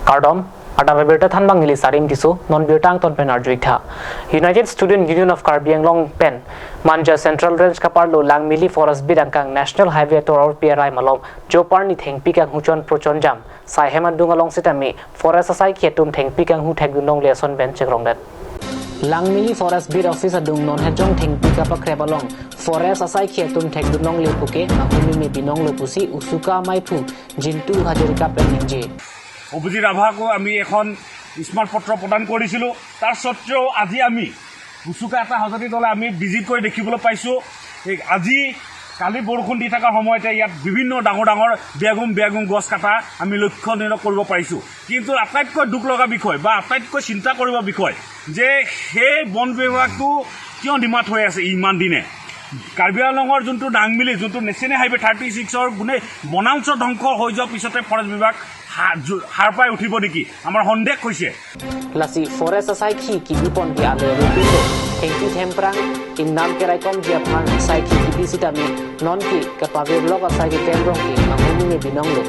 Kardom Adabe Berta Than Bangili Sarim Tisu non Birtang Ton Pen Arjuita United Student Union of Karbi Anglong Pen Manja Central Range Kaparlo Lang Mili Forest Bidangkang National Highway to or PRI Malom Joparni Theng Pikang Huchon Prochon Jam Sai Heman Dungalong Sitami Forest Asai Kietum Theng Pikang Hu Tagdunong Leson Ben Chekrongdet Lang Mili Forest Bid Office Adung Non Hajong Theng Pika Pakrebalong Forest Asai Kietum Tagdunong Lepuke Ahumi Me Binong Lepusi Usuka Maipu Jintu Hajarika Peninji Abhijit আভাকো আমি এখন smart পত্ৰ প্ৰদান কৰিছিলোঁ তাৰ সত্ত্বেও আজি আমি উচুকা এটা হাজতি দলে আমি ভিজিট কৰি দেখিবলৈ পাইছোঁ আজি কালি বৰষুণ দি থকাৰ সময়তে ইয়াত বিভিন্ন ডাঙৰ ডাঙৰ বেগুম গছ কাটা আমি লক্ষণীয় কৰিব পাৰিছোঁ কিন্তু আটাইতকৈ দুখ লগা বিষয় বা আটাইতকৈ চিন্তা কৰিব বিষয় যে সেই বন বিভাগটো কিয় ডিমাট হৈ আছে ইমান দিনে কাৰ্বি আংলঙৰ যোনটো ডাংমিলি যোনটো নেশ্যনেল হাইৱে 36ৰ গুণে বনাঞ্চল ধ্বংস হৈ যোৱাৰ পিছতে ফৰেষ্ট বিভাগ হার পাই উঠিব নেকি আমার সন্দেহ হৈছে লাসি ফরেস্ট সাইকি কি বিপন কি আলে রুপিতো থেংকি থেমপ্রাং ইন নাম কেরাই কম জিয়া ফান সাইকি কি বিসিটামি নন কি কাপাবে ব্লক সাইকি কেমরং কি মাহুনি নে বিনংলো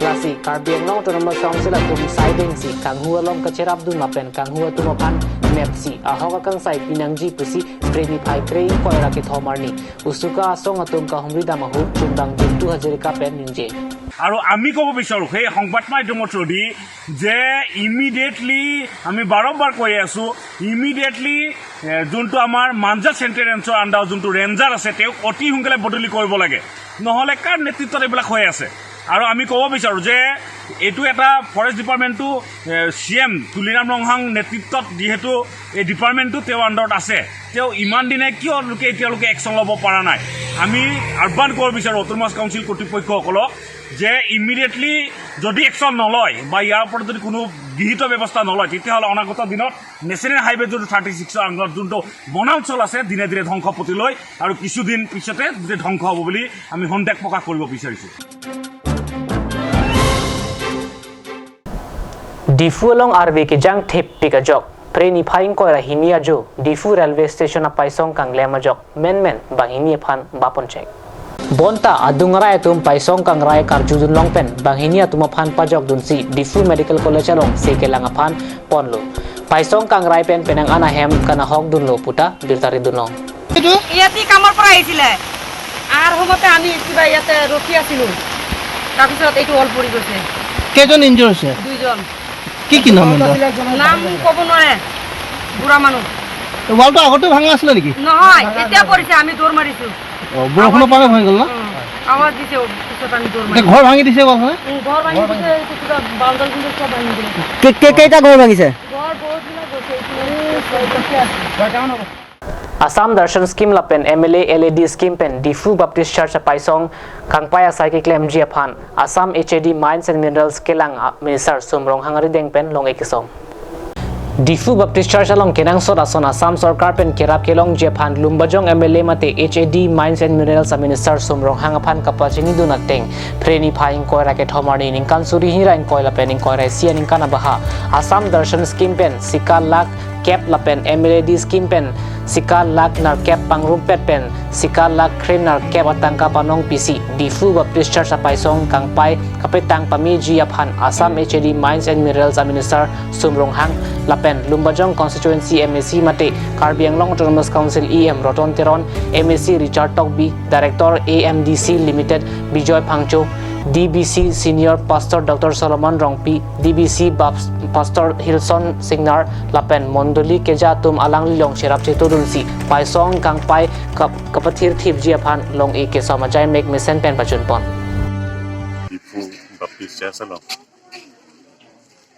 লাসি কার্বি আংলং অটোনমাস কাউন্সিল তুম সাইডেং সি কাংহুয়া লং কাচেরাব দু মাপেন কাংহুয়া তুম ফান মেপসি আহকা কাং সাই পিনাংজি পুসি প্রেমি ফাই ক্রেই কয়রা কে থমারনি উসুকা আসং আতুম কা হুমরিদা মাহু চুমদাং জুন্তু হাজারিকা পেন নিনজে আৰু আমি ক'ব বিচাৰোঁ সেই সংবাদ মাধ্যমৰ থ্ৰুদি যে ইমিডিয়েটলি আমি বাৰম্বাৰ কৈ আছোঁ ইমিডিয়েটলি যোনটো আমাৰ মাঞ্জা চেণ্ট্ৰেল ৰেঞ্জৰ আণ্ডাৰ যোনটো ৰেঞ্জাৰ আছে তেওঁক অতি সোনকালে বদলি কৰিব লাগে নহ'লে কাৰ নেতৃত্বত এইবিলাক হৈ আছে আৰু আমি ক'ব বিচাৰোঁ যে এইটো এটা ফৰেষ্ট ডিপাৰ্টমেণ্টটো CM তুলিৰাম ৰংহাং নেতৃত্বত যিহেতু এই ডিপাৰ্টমেণ্টটো তেওঁৰ আণ্ডাৰত আছে তেওঁ ইমান দিনে কিয় এতিয়ালৈকে একশ্যন ল'ব পৰা নাই আমি আহ্বান কৰিব বিচাৰোঁ অটোনমাছ কাউন্সিল কৰ্তৃপক্ষসকলক যে ইমিডিয়েটলি যদি একশ্যন নলয় বা ইয়াৰ ওপৰত যদি কোনো বিহিত ব্যৱস্থা নলয় তেতিয়াহ'লে অনাগত দিনত নেশ্যনেল হাইৱে যোনটো 36ৰ আণ্ডাৰত যোনটো বনাঞ্চল আছে দিনে দিনে ধ্বংস পথলৈ আৰু কিছুদিন পিছতে গোটেই ধ্বংস হ'ব বুলি আমি সন্দেহ প্ৰকাশ কৰিব বিচাৰিছোঁ Difu along RV ke jang thep pika jok preni phaing ko ra hinia jo Difu railway station a paisong kang lema jok men bang hinia phan bapon check bonta adungra etum paisong kang rai karju dun longpen bang hinia tuma phan pajok dun si Difu medical college along se ke langa phan ponlo paisong kang rai pen penang ana hem kana hok dun lo puta birtari dun long etu ইয়াতে কামৰ পৰা আহিছিলে R সময়তে আমি কিবা ইয়াতে ৰখি আছিলো তাৰপিছত এইটো অল পৰি গৈছে কেজন ইনজুৰ হৈছে দুইজন কি নাম নাম ক'ব নোৱাৰে বুঢ়া মানুহ ওয়ালটো আগতে ভাঙা আছিল নেকি নহয় এতিয়া পৰিছে আমি দৌৰ মাৰিছো বৰষুণৰ পানী হৈ গ'ল না আৱাজ দিছে পিছত আমি দৌৰ মাৰিছো ঘৰ ভাঙি দিছে বলছনে ঘৰ ভাঙি দিছে কিবা বাউন্ডাৰী কিন্তু সব ভাঙি দিলে কেইটা ঘৰ ভাঙিছে ঘৰ বহুত দিন গৈছে Assam Darshan Scheme Lapen MLA LED Scheme Pen Difu Baptist Church Paisong Kangpaya Saiki Claim Jiaphan Assam HAD Mines and Minerals Kelang Minister Sumrong Hangari Deng Pen Long Ekisom Difu Baptist Church along Kenang Sot Ason Assam Sarkar Pen Kerap Kelong Jiaphan Lumbajong MLA Mate HAD Mines and Minerals Minister Sumrong Hangaphan Kapachini Dunateng Preni Phaing Koira Ke Thomari Ningkan Suri Hira in Koila Pen in Koira Sia Ningkana Baha Assam Darshan Scheme Pen Sikal Lak Cap Lapen MLAD Scheme Pen Sikal Lak Nar Cap Pangrumpet Pen Sikal Lak Krim Nar Cap Atangka Panong PC Difu Baptist Church Paisong Kangpai Kapitang Pamiji Yaphan Assam HAD Mines and Minerals Minister Sumrong Hang Lapen Lumbajong Constituency MAC Mate Karbi Anglong Autonomous Council EM Roton Teron MAC Richard Tokbi Director AMDC Limited Bijoy Phangcho DBC Senior Pastor Dr. Solomon Rongpi DBC Pastor Hilson Signar Lapen Mondoli Keja Tum Alang Long Sherap Cheturunsi Paisong Kangpai Kapathir Thip Jiaphan Long E Ke Samajai Make Mesen Pen Pachun Pon Difu Baptist Church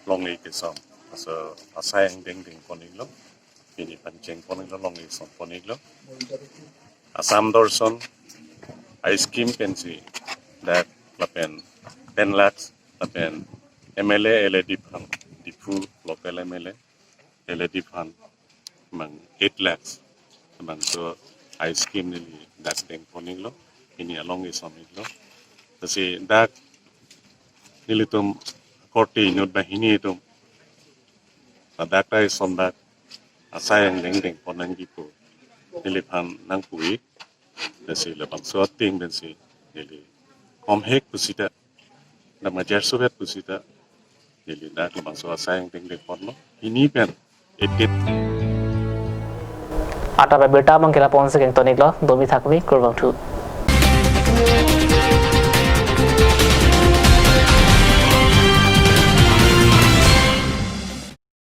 Long E Ke Sam Asa Asayang Deng Poniglo Pini Pancheng Poniglo Long E Sam Poniglo Assam Dorson Ice Cream Pensi that Lapen 10 lakhs Lapen MLA LED Fund Difu local MLA LED Fund mang 8 lakhs mang so ice cream nili das deng poniglo ini along is amiglo kasi dak nilitum korti nyot bahini itum dak tai sondak asayang deng ponang gitu nilipan nang pui kasi lebang so ting dan si nili Om hek pusita, nama Jersovet pusita, Jadi dah tu masuk asayang ting dekor no. Ini pen it Ata ba beta mang kila pon se keng tonik lo domi thakmi kurbang thu